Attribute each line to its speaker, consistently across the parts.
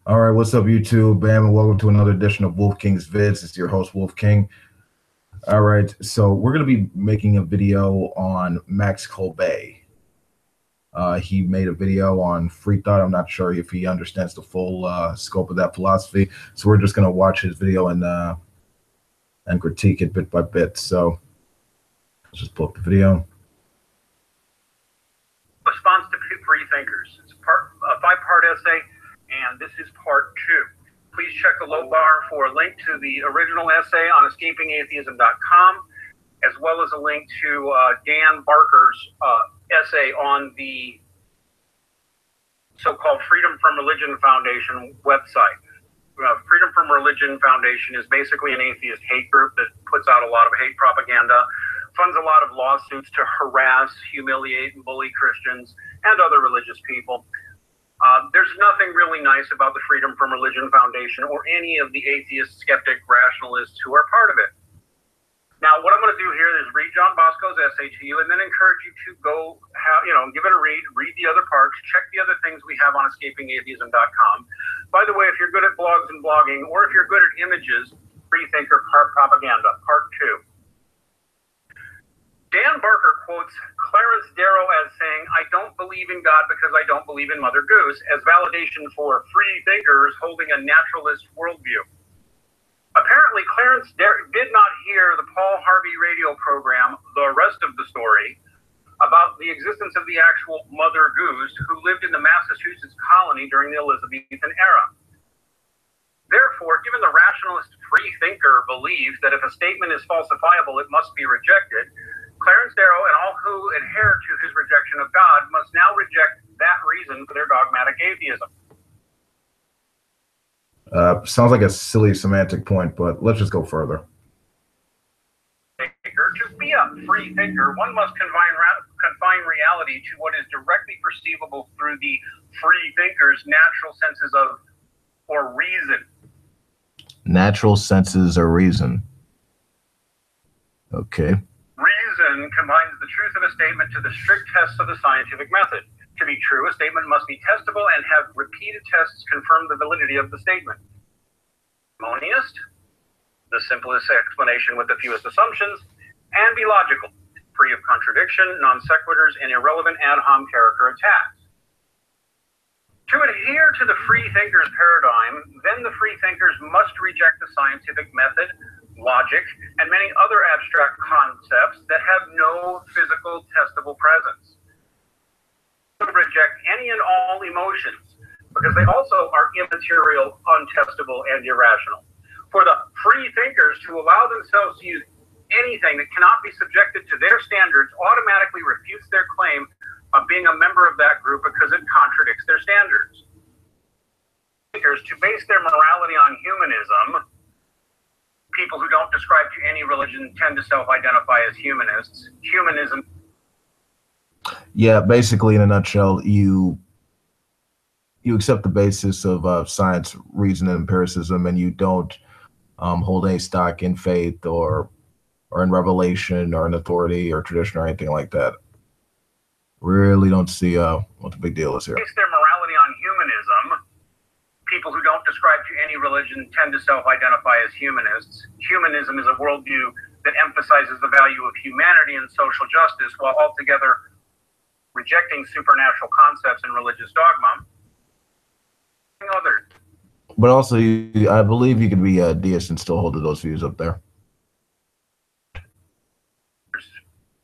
Speaker 1: All right, what's up, YouTube? Bam, and welcome to another edition of Wolf King's Vids. It's your host, Wolf King. All right, so we're going to be making a video on Max Kolbe. He made a video on Freethought. I'm not sure if he understands the full scope of that philosophy, so we're just going to watch his video and critique it bit by bit. So let's just pull up the video.
Speaker 2: Response to free thinkers. It's a five-part essay, and this is part 2. Please check the low bar for a link to the original essay on escapingatheism.com, as well as a link to Dan Barker's essay on the so-called Freedom from Religion Foundation website. Freedom from Religion Foundation is basically an atheist hate group that puts out a lot of hate propaganda, funds a lot of lawsuits to harass, humiliate, and bully Christians and other religious people. There's nothing really nice about the Freedom from Religion Foundation or any of the atheist, skeptic, rationalists who are part of it. Now, what I'm going to do here is read John Bosco's essay to you and then encourage you to go, give it a read the other parts, check the other things we have on escapingatheism.com. By the way, if you're good at blogs and blogging, or if you're good at images, Freethinker Propaganda, Part 2. Dan Barker quotes Clarence Darrow as saying, "I don't believe in God because I don't believe in Mother Goose," as validation for free thinkers holding a naturalist worldview. Apparently, Clarence did not hear the Paul Harvey radio program, The Rest of the Story, about the existence of the actual Mother Goose who lived in the Massachusetts colony during the Elizabethan era. Therefore, given the rationalist free thinker believes that if a statement is falsifiable, it must be rejected, Clarence Darrow and all who adhere to his rejection of God must now reject that reason for their dogmatic atheism.
Speaker 1: Sounds like a silly semantic point, but let's just go further.
Speaker 2: To be a free thinker, one must confine reality to what is directly perceivable through the free thinker's natural senses of, or reason.
Speaker 1: Natural senses or reason. Okay.
Speaker 2: Reason combines the truth of a statement to the strict tests of the scientific method. To be true, a statement must be testable and have repeated tests confirm the validity of the statement. Harmonious, the simplest explanation with the fewest assumptions, and be logical, free of contradiction, non sequiturs, and irrelevant ad hom character attacks. To adhere to the free thinker's paradigm, then the free thinkers must reject the scientific method, logic, and many other abstract concepts that have no physical testable presence. Reject any and all emotions, because they also are immaterial, untestable, and irrational. For the free thinkers to allow themselves to use anything that cannot be subjected to their standards automatically refutes their claim of being a member of that group because it contradicts their standards. Thinkers to base their morality on humanism. People who don't describe to any religion tend to self-identify as humanists. Humanism.
Speaker 1: Yeah, basically, in a nutshell, you accept the basis of science, reason, and empiricism, and you don't hold any stock in faith or in revelation or in authority or tradition or anything like that. Really don't see what the big deal is here.
Speaker 2: Base their morality on humanism. People who don't describe to any religion tend to self-identify as humanists. Humanism is a worldview that emphasizes the value of humanity and social justice while altogether rejecting supernatural concepts and religious dogma. Others.
Speaker 1: But also, I believe you could be a deist and still hold to those views up there.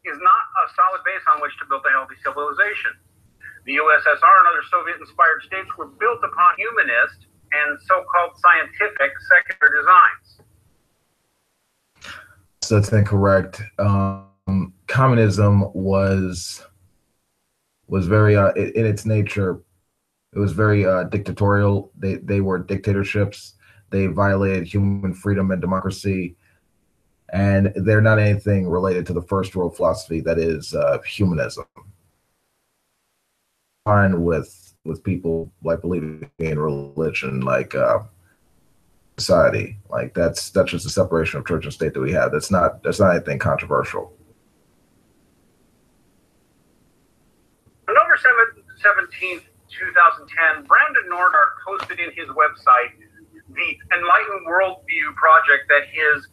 Speaker 2: Is not a solid base on which to build a healthy civilization. The USSR and other Soviet-inspired states were built upon humanist and so-called scientific secular designs.
Speaker 1: So that's incorrect. Communism was very, in its nature, it was very dictatorial. They were dictatorships. They violated human freedom and democracy. And they're not anything related to the first world philosophy that is humanism. Fine with people like believing in religion, like society, like that's just a separation of church and state that we have. That's not anything controversial.
Speaker 2: On November 17th, 2010, Brandon Nordart posted in his website the Enlightened Worldview project that his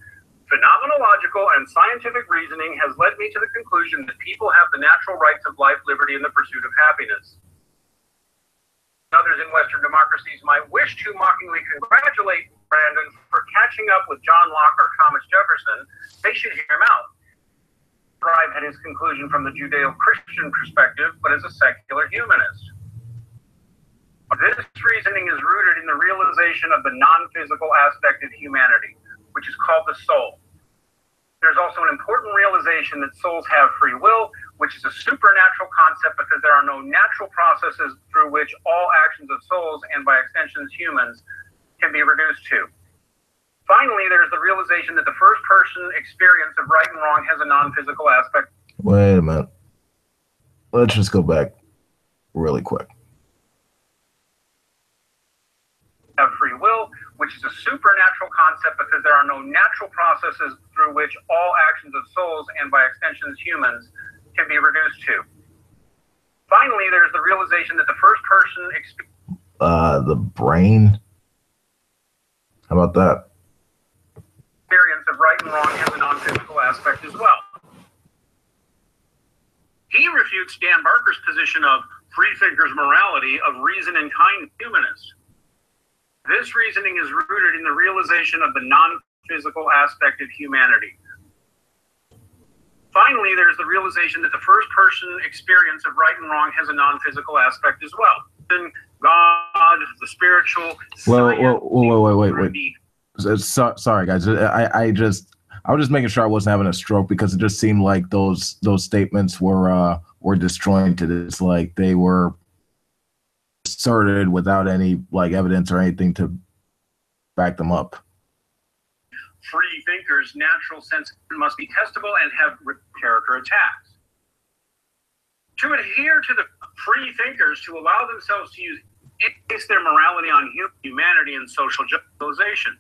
Speaker 2: phenomenological and scientific reasoning has led me to the conclusion that people have the natural rights of life, liberty, and the pursuit of happiness. Others in Western democracies might wish to mockingly congratulate Brandon for catching up with John Locke or Thomas Jefferson. They should hear him out. Arrive at his conclusion from the Judeo-Christian perspective, but as a secular humanist. This reasoning is rooted in the realization of the non-physical aspect of humanity, which is called the soul. There's also an important realization that souls have free will, which is a supernatural concept because there are no natural processes through which all actions of souls, and by extensions humans, can be reduced to. Finally, there's the realization that the first-person experience of right and wrong has a non-physical aspect.
Speaker 1: Wait a minute. Let's just go back really quick.
Speaker 2: Have free will, which is a supernatural concept because there are no natural processes through which all actions of souls, and by extensions humans, can be reduced to. Finally, there's the realization that the first-person
Speaker 1: the brain. How about that?
Speaker 2: Experience of right and wrong has a non-physical aspect as well. He refutes Dan Barker's position of freethinkers' morality of reason and kind humanists. This reasoning is rooted in the realization of the non-physical aspect of humanity. Finally, there's the realization that the first-person experience of right and wrong has a non-physical aspect as well. Then God, the spiritual.
Speaker 1: Wait. Sorry, guys. I was just making sure I wasn't having a stroke because it just seemed like those statements were disjointed. It's like they were asserted without any evidence or anything to back them up.
Speaker 2: Free thinkers' natural sense must be testable and have character attacks. To adhere to the free thinkers, to allow themselves to base their morality on humanity and social justification.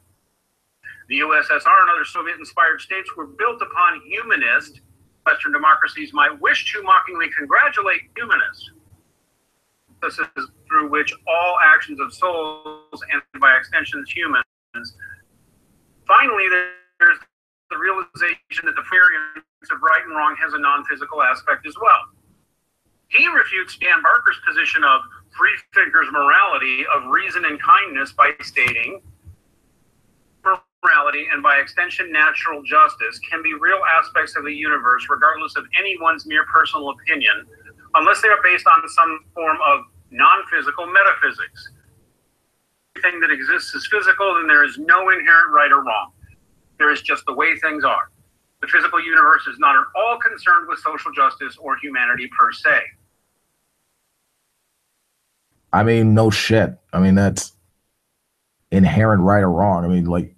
Speaker 2: The USSR and other Soviet-inspired states were built upon humanist. Western democracies might wish to mockingly congratulate humanists. This is through which all actions of souls, and by extensions humans. Finally, there's the realization that the experience of right and wrong has a non-physical aspect as well. He refutes Dan Barker's position of freethinkers' morality of reason and kindness by stating morality and by extension natural justice can be real aspects of the universe regardless of anyone's mere personal opinion, unless they are based on some form of non-physical metaphysics. Everything that exists is physical, and there is no inherent right or wrong. There is just the way things are. The physical universe is not at all concerned with social justice or humanity per se.
Speaker 1: I mean, no shit. I mean, that's inherent right or wrong. I mean,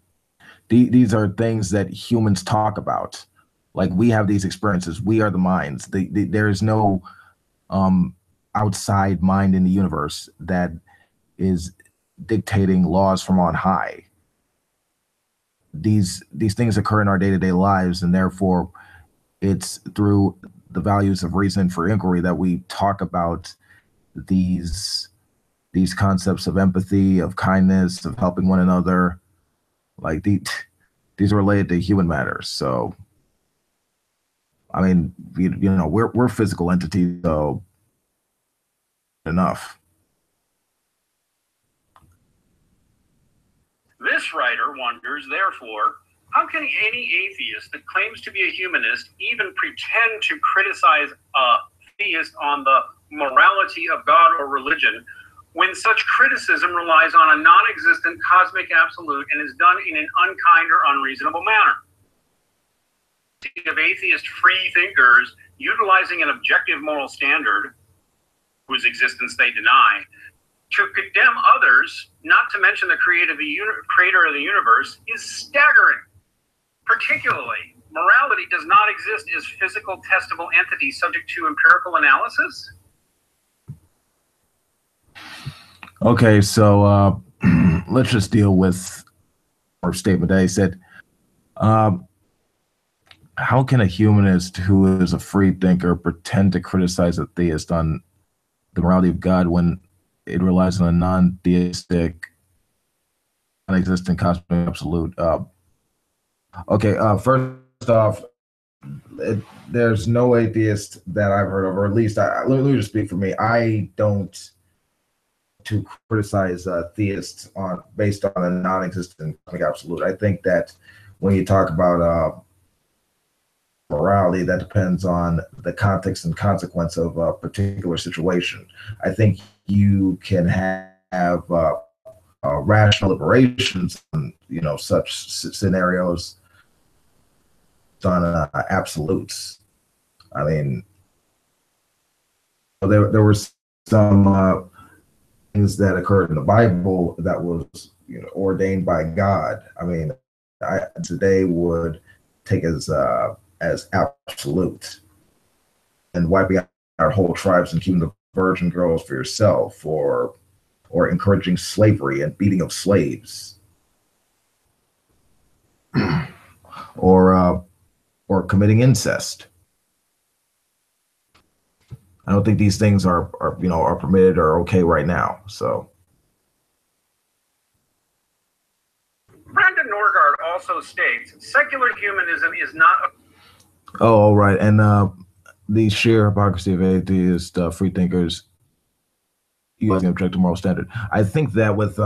Speaker 1: these are things that humans talk about. We have these experiences. We are the minds. There is no outside mind in the universe that is dictating laws from on high. These things occur in our day-to-day lives, and therefore it's through the values of reason for inquiry that we talk about these concepts of empathy, of kindness, of helping one another. These are related to human matters. So I mean, we're physical entities, so enough.
Speaker 2: This writer wonders, therefore, how can any atheist that claims to be a humanist even pretend to criticize a theist on the morality of God or religion when such criticism relies on a non-existent cosmic absolute and is done in an unkind or unreasonable manner? Of atheist free thinkers utilizing an objective moral standard, whose existence they deny, to condemn others, not to mention the creator of the universe, is staggering. Particularly, morality does not exist as physical, testable entity subject to empirical analysis.
Speaker 1: Okay, so let's just deal with our statement that he said. How can a humanist who is a free thinker pretend to criticize a theist on the morality of God when it relies on a non-theistic, non-existent cosmic absolute. First off, there's no atheist that I've heard of, or at least let me just speak for me. I don't to criticize theists on based on a non-existent cosmic absolute. I think that when you talk about morality, that depends on the context and consequence of a particular situation. I think you can have rational deliberations on such scenarios on absolutes. I mean, there were some things that occurred in the Bible that was ordained by God. I mean, I today would take as absolute, and wiping out whole tribes and keeping the virgin girls for yourself, or encouraging slavery and beating of slaves, or committing incest. I don't think these things are permitted or okay right now. So
Speaker 2: Brandon Norgard also states secular humanism is not.
Speaker 1: Oh, all right, and the sheer hypocrisy of atheist free thinkers. You guys can object to moral standard. I think that with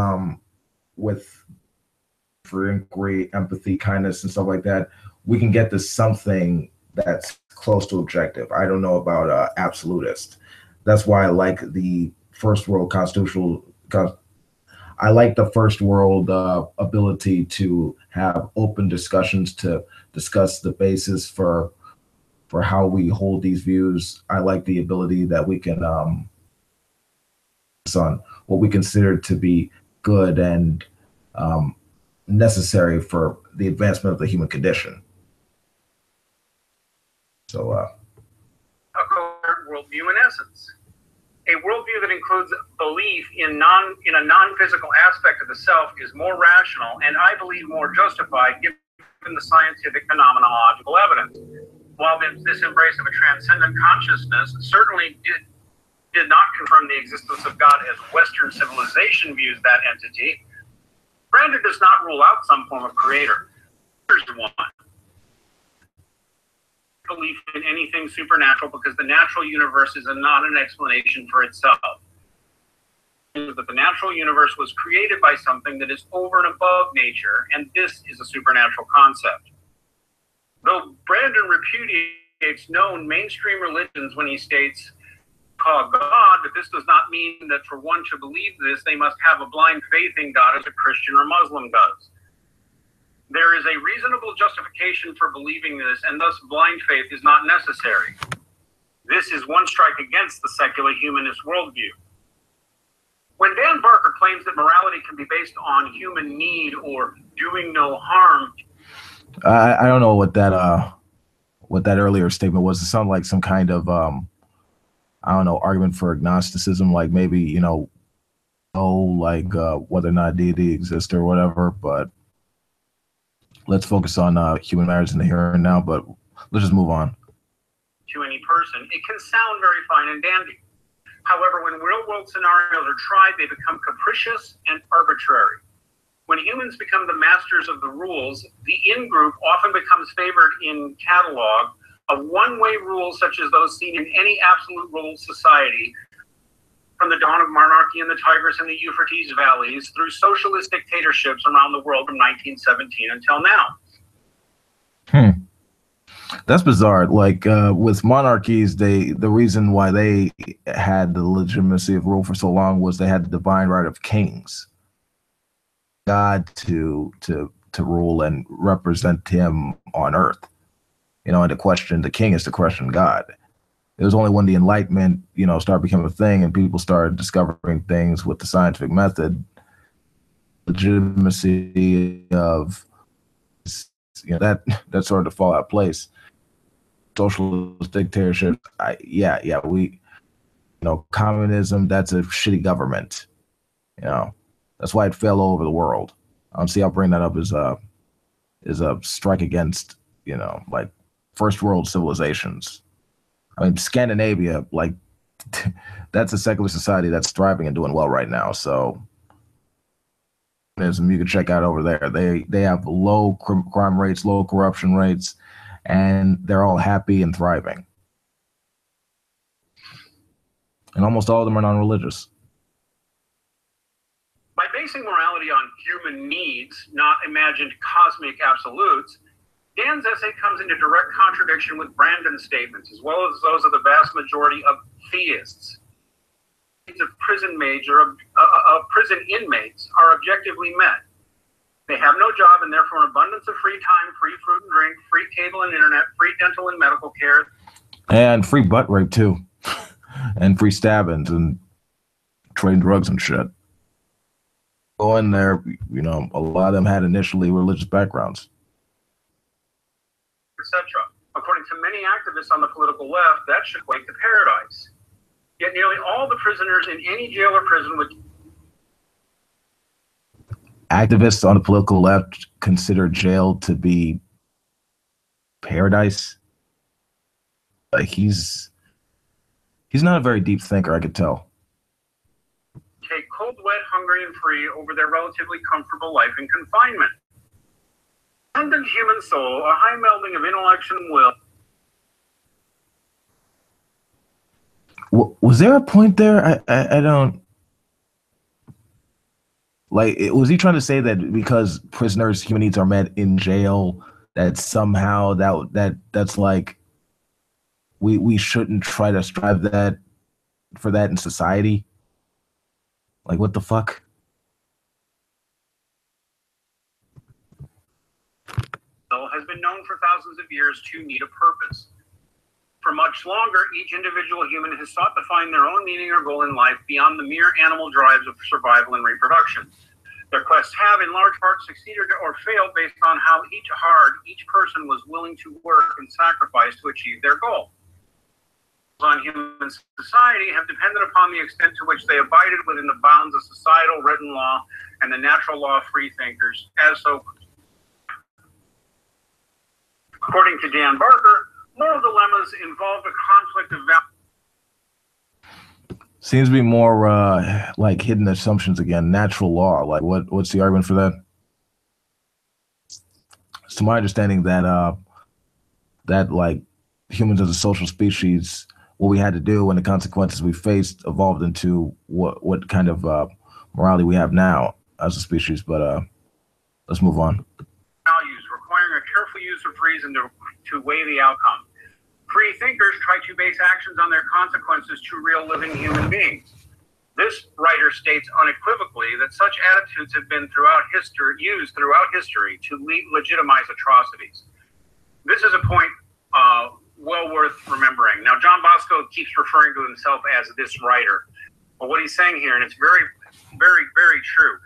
Speaker 1: for inquiry, empathy, kindness, and stuff like that, we can get to something that's close to objective. I don't know about absolutist. That's why I like the first world constitutional. I like the first world ability to have open discussions to discuss the basis for how we hold these views. I like the ability that we can on what we consider to be good and necessary for the advancement of the human condition. So,
Speaker 2: a coherent worldview in essence, a worldview that includes belief in a non-physical aspect of the self is more rational and I believe more justified given the scientific phenomenological evidence. While this embrace of a transcendent consciousness certainly did not confirm the existence of God as Western civilization views that entity, Brandon does not rule out some form of creator. Here's one. Belief in anything supernatural because the natural universe is not an explanation for itself. That the natural universe was created by something that is over and above nature, and this is a supernatural concept. Though Brandon repudiates known mainstream religions when he states, call God, but this does not mean that for one to believe this, they must have a blind faith in God as a Christian or Muslim does. There is a reasonable justification for believing this, and thus blind faith is not necessary. This is one strike against the secular humanist worldview. When Dan Barker claims that morality can be based on human need or doing no harm,
Speaker 1: I don't know what that earlier statement was. It sounded like some kind of I don't know, argument for agnosticism, like maybe whether or not deity exists or whatever. But let's focus on human matters in the here and now. But let's just move on.
Speaker 2: To any person, it can sound very fine and dandy. However, when real-world scenarios are tried, they become capricious and arbitrary. When humans become the masters of the rules, the in-group often becomes favored in catalog of one-way rules such as those seen in any absolute rule society, from the dawn of monarchy in the Tigris and the Euphrates valleys through socialist dictatorships around the world from 1917 until now.
Speaker 1: That's bizarre. Like with monarchies, the reason why they had the legitimacy of rule for so long was they had the divine right of kings, God to rule and represent him on earth. And to question the king is to question God. It was only when the Enlightenment, started becoming a thing and people started discovering things with the scientific method, legitimacy of that started to fall out of place. Socialist dictatorship, communism, that's a shitty government. That's why it fell all over the world. See, I'll bring that up as a strike against, like first world civilizations. I mean, Scandinavia, like that's a secular society that's thriving and doing well right now. So there's some you can check out over there. They have low crime rates, low corruption rates, and they're all happy and thriving. And almost all of them are non-religious.
Speaker 2: By basing morality on human needs, not imagined cosmic absolutes, Dan's essay comes into direct contradiction with Brandon's statements, as well as those of the vast majority of theists. Needs of prison inmates are objectively met. They have no job and therefore an abundance of free time, free food and drink, free cable and internet, free dental and medical care.
Speaker 1: And free butt rape too. And free stabbings and trading drugs and shit. Go in there, you know, a lot of them had initially religious backgrounds.
Speaker 2: Etc. According to many activists on the political left, that should equate to paradise. Yet nearly all the prisoners in any jail or prison would...
Speaker 1: Activists on the political left consider jail to be paradise. Like he's not a very deep thinker, I could tell.
Speaker 2: Take cold, wet, hungry, and free over their relatively comfortable life in confinement. Abundant human soul, a high melding of intellect and will.
Speaker 1: Was there a point there? I don't like. Was he trying to say that because prisoners' human needs are met in jail, that somehow that's like we shouldn't try to strive for that in society? Like, what the fuck?
Speaker 2: Has been known for thousands of years to need a purpose. For much longer, each individual human has sought to find their own meaning or goal in life beyond the mere animal drives of survival and reproduction. Their quests have, in large part, succeeded or failed based on how each person was willing to work and sacrifice to achieve their goal. On human society have depended upon the extent to which they abided within the bounds of societal written law and the natural law of free thinkers, as so. According to Dan Barker, moral dilemmas involve a conflict of values.
Speaker 1: Seems to be more like hidden assumptions again. Natural law. Like what's the argument for that? It's to my understanding that that like humans as a social species, what we had to do and the consequences we faced evolved into what kind of morality we have now as a species. But let's move on.
Speaker 2: Values requiring a careful use of reason to weigh the outcome. Free thinkers try to base actions on their consequences to real living human beings. This writer states unequivocally that such attitudes have been used throughout history to legitimize atrocities. This is a point well worth remembering. Now, John Bosco keeps referring to himself as this writer. But what he's saying here, and it's very, very, very true,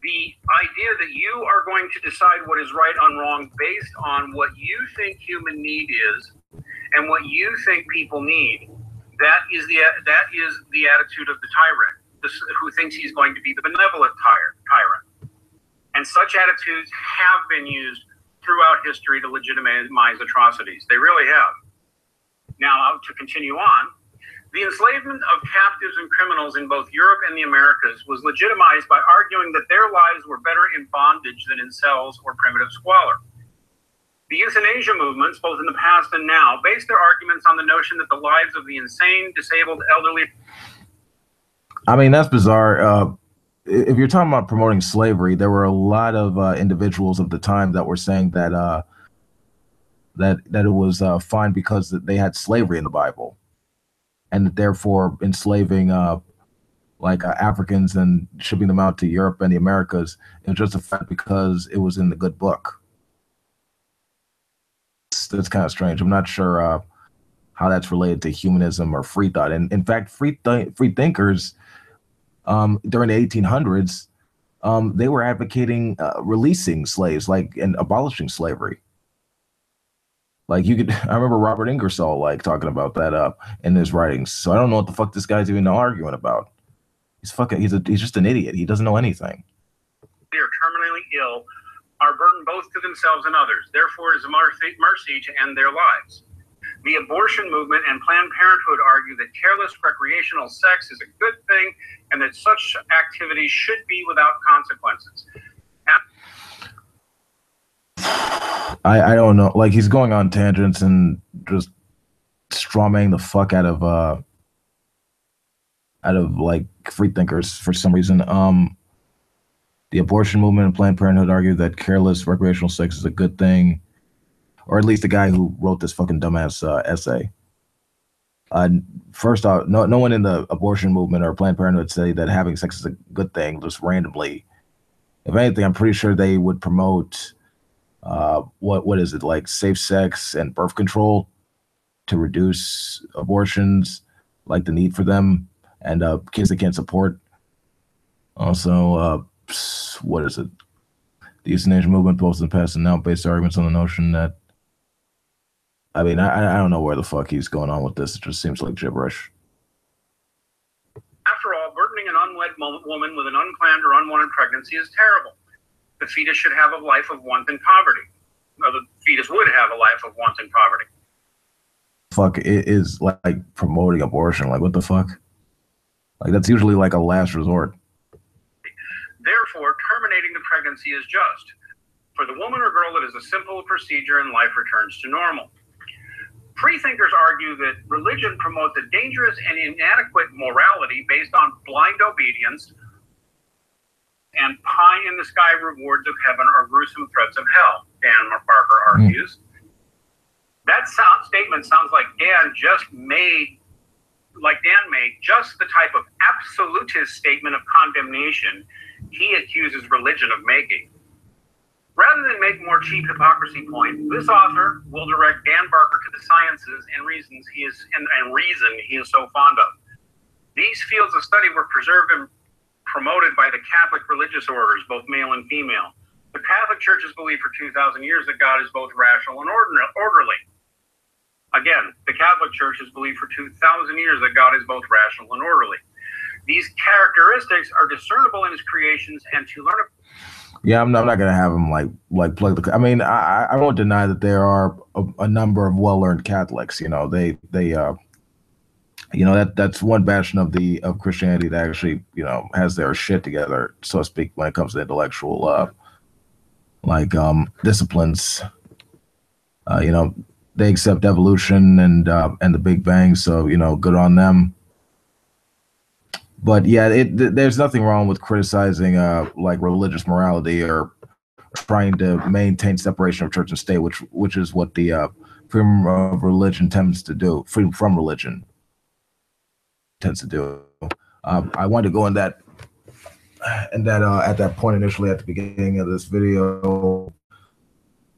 Speaker 2: the idea that you are going to decide what is right and wrong based on what you think human need is and what you think people need, that is the attitude of the tyrant, who thinks he's going to be the benevolent tyrant. And such attitudes have been used throughout history to legitimize atrocities. They really have. Now, to continue on, the enslavement of captives and criminals in both Europe and the Americas was legitimized by arguing that their lives were better in bondage than in cells or primitive squalor. The euthanasia movements, both in the past and now, base their arguments on the notion that the lives of the insane, disabled, elderly...
Speaker 1: I mean, that's bizarre. If you're talking about promoting slavery, there were a lot of individuals of the time that were saying that that it was fine because they had slavery in the Bible, and that therefore enslaving Africans and shipping them out to Europe and the Americas, it was just a fact because it was in the good book. That's kind of strange. I'm not sure how that's related to humanism or free thought. And in fact, free thinkers during the 1800s, they were advocating releasing slaves, and abolishing slavery. I remember Robert Ingersoll talking about that in his writings. So I don't know what the fuck this guy's even arguing about. He's just an idiot. He doesn't know anything.
Speaker 2: They are terminally ill, are burdened both to themselves and others. Therefore, it is a mercy to end their lives. The abortion movement and Planned Parenthood argue that careless recreational sex is a good thing and that such activities should be without consequences.
Speaker 1: I don't know. Like, he's going on tangents and just strawmanning the fuck out of like free thinkers for some reason. The abortion movement and Planned Parenthood argue that careless recreational sex is a good thing, or at least the guy who wrote this fucking dumbass essay. First off, no one in the abortion movement or Planned Parenthood say that having sex is a good thing just randomly. If anything, I'm pretty sure they would promote what is it, like safe sex and birth control to reduce abortions, like the need for them, and kids that can't support. Also, what is it? The euthanasia movement posted and passed and now based arguments on the notion that, I mean, I don't know where the fuck he's going on with this. It just seems like gibberish.
Speaker 2: After all, burdening an unwed woman with an unplanned or unwanted pregnancy is terrible. The fetus should have a life of want and poverty. Or the fetus would have a life of want and poverty.
Speaker 1: Fuck, it is like promoting abortion. Like, what the fuck? Like, that's usually like a last resort.
Speaker 2: Therefore, terminating the pregnancy is just. For the woman or girl, it is a simple procedure and life returns to normal. Freethinkers argue that religion promotes a dangerous and inadequate morality based on blind obedience and pie-in-the-sky rewards of heaven or gruesome threats of hell, Dan Barker argues. That statement sounds like Dan made just the type of absolutist statement of condemnation he accuses religion of making. Rather than make more cheap hypocrisy point, this author will direct Dan Barker to the sciences and reason he is so fond of. These fields of study were preserved and promoted by the Catholic religious orders, both male and female. The Catholic Church has believed for 2,000 years that God is both rational and orderly. Again, the Catholic Church has believed for 2,000 years that God is both rational and orderly. These characteristics are discernible in his creations, and to learn.
Speaker 1: Yeah, I'm not gonna have him like plug the. I mean, I won't deny that there are a number of well-learned Catholics. You know, they you know, that's one bastion of Christianity that actually, you know, has their shit together, so to speak, when it comes to intellectual disciplines. You know, they accept evolution and the Big Bang, so, you know, good on them. But yeah, there's nothing wrong with criticizing like religious morality or trying to maintain separation of church and state, which is what the freedom of religion tends to do. Freedom from religion tends to do. I wanted to go in that at that point initially at the beginning of this video.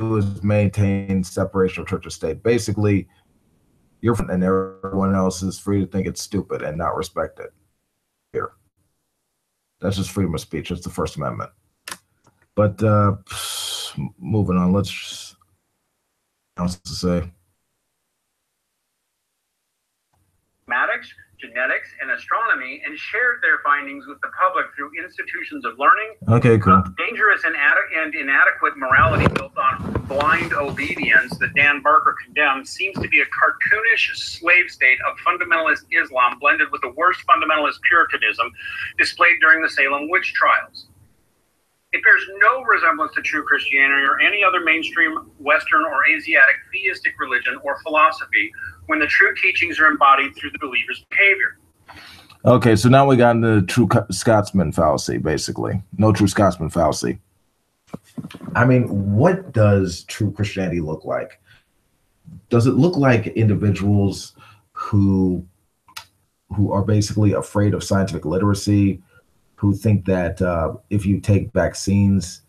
Speaker 1: It was maintain separation of church and state. Basically, you're and everyone else is free to think it's stupid and not respect it. Here, that's just freedom of speech. It's the First Amendment. But moving on, let's else to say.
Speaker 2: Mathematics, genetics, and astronomy, and shared their findings with the public through institutions of learning.
Speaker 1: Okay, cool.
Speaker 2: Dangerous and inadequate morality built on blind obedience that Dan Barker condemns seems to be a cartoonish slave state of fundamentalist Islam blended with the worst fundamentalist Puritanism displayed during the Salem witch trials. It bears no resemblance to true Christianity or any other mainstream Western or Asiatic theistic religion or philosophy when the true teachings are embodied through the believer's behavior.
Speaker 1: Okay, so now we got into the true Scotsman fallacy, basically. No true Scotsman fallacy. I mean, what does true Christianity look like? Does it look like individuals who are basically afraid of scientific literacy, who think that if you take vaccines,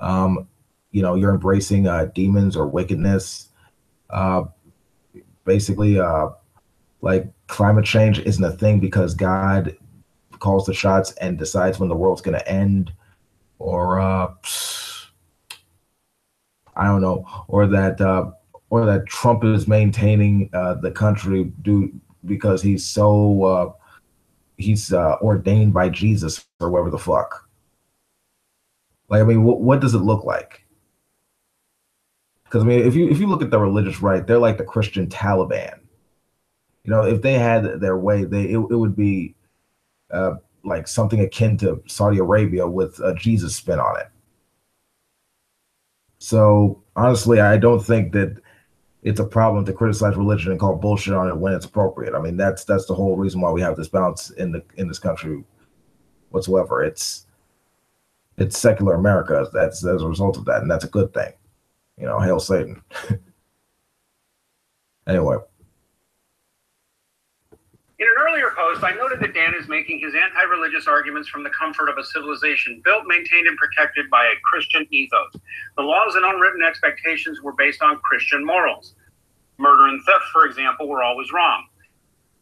Speaker 1: you know, you're embracing demons or wickedness? Basically, like climate change isn't a thing because God calls the shots and decides when the world's going to end, or I don't know, or that Trump is maintaining the country because he's so he's ordained by Jesus or whatever the fuck. Like, I mean, what does it look like? Because I mean, if you look at the religious right, they're like the Christian Taliban. You know, if they had their way, it would be uh, like something akin to Saudi Arabia with a Jesus spin on it. So honestly, I don't think that it's a problem to criticize religion and call bullshit on it when it's appropriate. I mean, that's the whole reason why we have this balance in this country whatsoever. It's secular America. That's as a result of that, and that's a good thing. You know, hail Satan. Anyway.
Speaker 2: In an earlier post, I noted that Dan is making his anti-religious arguments from the comfort of a civilization built, maintained, and protected by a Christian ethos. The laws and unwritten expectations were based on Christian morals. Murder and theft, for example, were always wrong.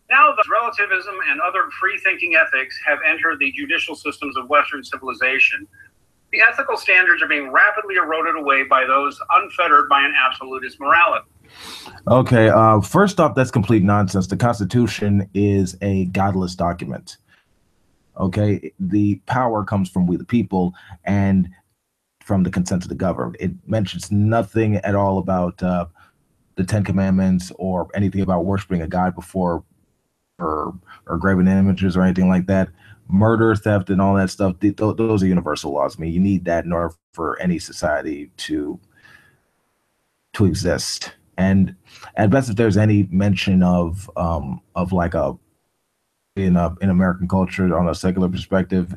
Speaker 2: Now, the relativism and other free-thinking ethics have entered the judicial systems of Western civilization. The ethical standards are being rapidly eroded away by those unfettered by an absolutist morality.
Speaker 1: Okay, first off, that's complete nonsense. The Constitution is a godless document. Okay, the power comes from we the people and from the consent of the governed. It mentions nothing at all about the Ten Commandments or anything about worshiping a god before or graven images or anything like that. Murder, theft, and all that stuff, those are universal laws. I mean, you need that in order for any society to exist. And at best, if there's any mention of like in American culture on a secular perspective,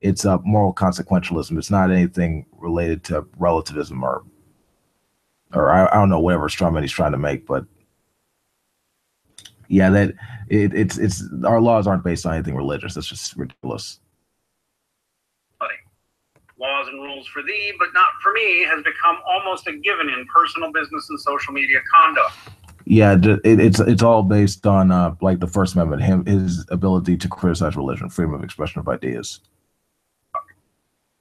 Speaker 1: it's a moral consequentialism. It's not anything related to relativism or I don't know whatever strawman he's trying to make, but yeah, that it's our laws aren't based on anything religious. That's just ridiculous.
Speaker 2: Laws and rules for thee, but not for me, has become almost a given in personal, business, and social media conduct.
Speaker 1: Yeah, it's all based on like the First Amendment, his ability to criticize religion, freedom of expression of ideas.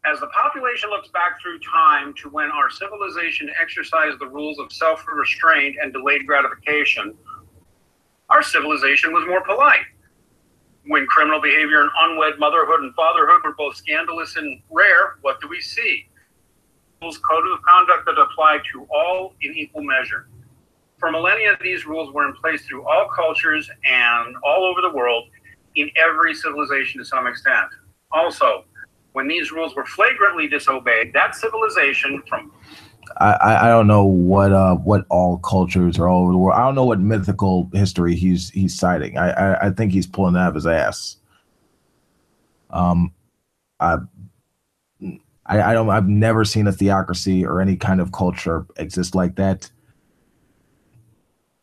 Speaker 2: As the population looks back through time to when our civilization exercised the rules of self-restraint and delayed gratification, our civilization was more polite. When criminal behavior and unwed motherhood and fatherhood were both scandalous and rare, what do we see? Rules, code of conduct that apply to all in equal measure. For millennia, these rules were in place through all cultures and all over the world, in every civilization to some extent. Also, when these rules were flagrantly disobeyed, that civilization from
Speaker 1: I don't know what all cultures are all over the world. I don't know what mythical history he's citing. I think he's pulling that out of his ass. I've never seen a theocracy or any kind of culture exist like that.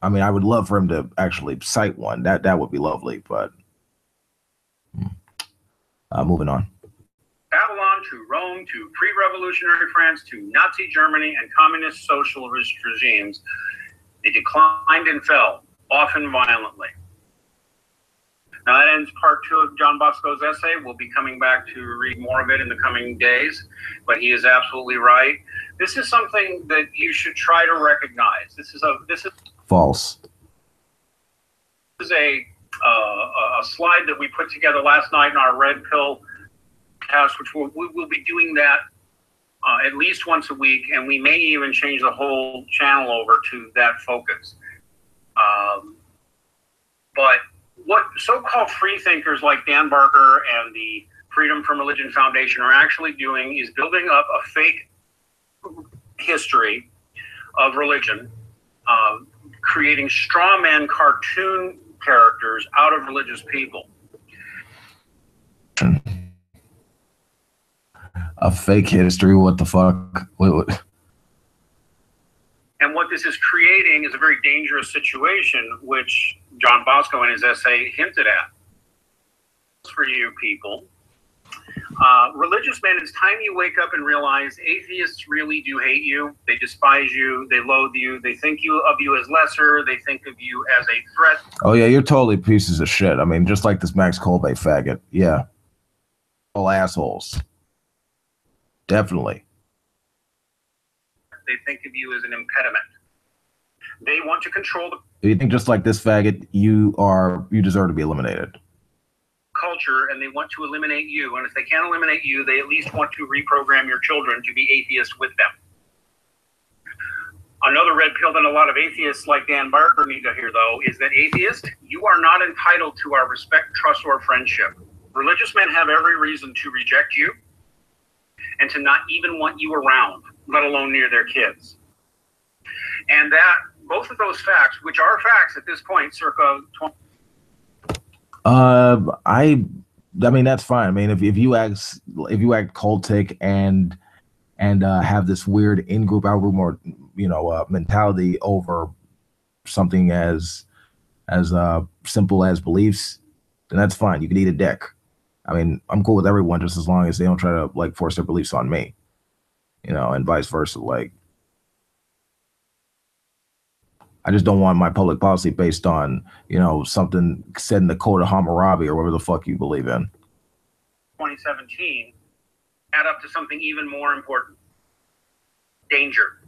Speaker 1: I mean, I would love for him to actually cite one. That would be lovely, but moving on.
Speaker 2: Babylon to Rome to pre-revolutionary France to Nazi Germany and communist socialist regimes, they declined and fell, often violently. Now that ends part 2 of John Bosco's essay. We'll be coming back to read more of it in the coming days, but he is absolutely right. This is something that you should try to recognize. This is
Speaker 1: false.
Speaker 2: This is a slide that we put together last night in our Red Pill cast, which we'll be doing that at least once a week, and we may even change the whole channel over to that focus. But what so-called free thinkers like Dan Barker and the Freedom from Religion Foundation are actually doing is building up a fake history of religion, creating straw man cartoon characters out of religious people.
Speaker 1: A fake history? What the fuck? What?
Speaker 2: And what this is creating is a very dangerous situation, which John Bosco in his essay hinted at. For you people, religious men, it's time you wake up and realize atheists really do hate you. They despise you. They loathe you. They think of you as lesser. They think of you as a threat.
Speaker 1: Oh yeah, you're totally pieces of shit. I mean, just like this Max Kolbe faggot. Yeah, all assholes. Definitely.
Speaker 2: They think of you as an impediment. They want to control the
Speaker 1: You think just like this faggot, you deserve to be eliminated.
Speaker 2: Culture, and they want to eliminate you. And if they can't eliminate you, they at least want to reprogram your children to be atheists with them. Another red pill that a lot of atheists like Dan Barker need to hear, though, is that atheist, you are not entitled to our respect, trust, or friendship. Religious men have every reason to reject you and to not even want you around, let alone near their kids. And that both of those facts, which are facts at this point, circa 20.
Speaker 1: I mean, that's fine. I mean, if you act cultic and have this weird in-group out-group or mentality over something as simple as beliefs, then that's fine. You can eat a dick. I mean, I'm cool with everyone just as long as they don't try to like force their beliefs on me, and vice versa. Like, I just don't want my public policy based on, something said in the Code of Hammurabi or whatever the fuck you believe in.
Speaker 2: 2017 add up to something even more important. Danger.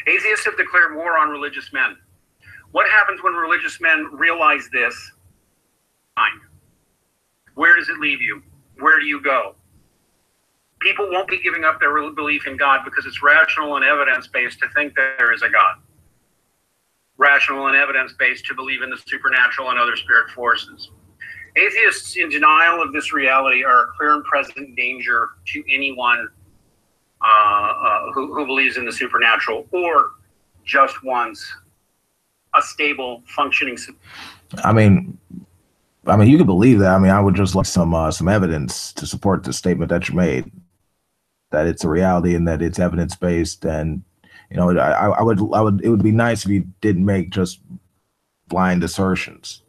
Speaker 2: Atheists have declared war on religious men. What happens when religious men realize this? Fine. Where does it leave you? Where do you go? People won't be giving up their belief in God because it's rational and evidence-based to think that there is a God. Rational and evidence-based to believe in the supernatural and other spirit forces. Atheists in denial of this reality are a clear and present danger to anyone who believes in the supernatural or just wants a stable, functioning.
Speaker 1: I mean, you can believe that. I mean, I would just like some evidence to support the statement that you made, that it's a reality and that it's evidence-based. And it would be nice if you didn't make just blind assertions.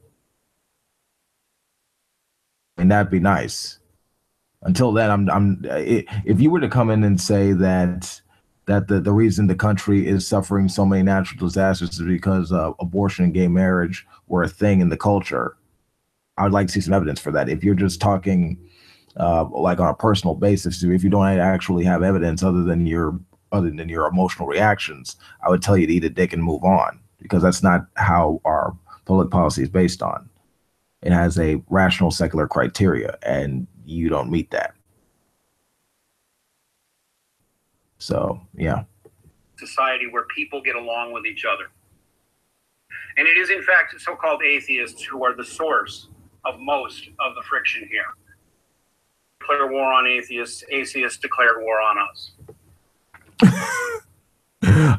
Speaker 1: And that'd be nice. Until then, if you were to come in and say that the reason the country is suffering so many natural disasters is because abortion and gay marriage were a thing in the culture, I would like to see some evidence for that. If you're just talking like on a personal basis, if you don't actually have evidence other than your emotional reactions, I would tell you to eat a dick and move on, because that's not how our public policy is based on. It has a rational secular criteria, and you don't meet that. So, yeah.
Speaker 2: Society where people get along with each other. And it is, in fact, so-called atheists who are the source of most of the friction here. Declare war on atheists. Atheists declare war on us.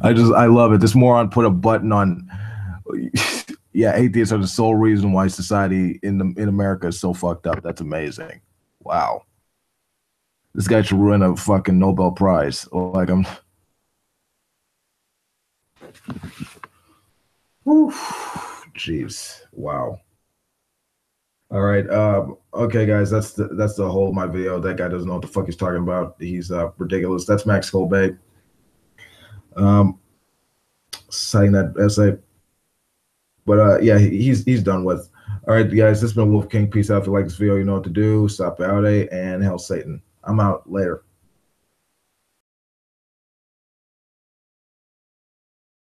Speaker 1: I love it. This moron put a button on. Yeah, atheists are the sole reason why society in America is so fucked up. That's amazing. Wow. This guy should win a fucking Nobel Prize. Like, I'm. Whew. Jeez. Wow. All right. Okay, guys. That's the whole of my video. That guy doesn't know what the fuck he's talking about. He's ridiculous. That's Max Kolbe. Citing that essay. But yeah, he's done with. All right, guys. This has been Wolf King. Peace out. If you like this video, you know what to do. Stop out, and hell Satan. I'm out. Later.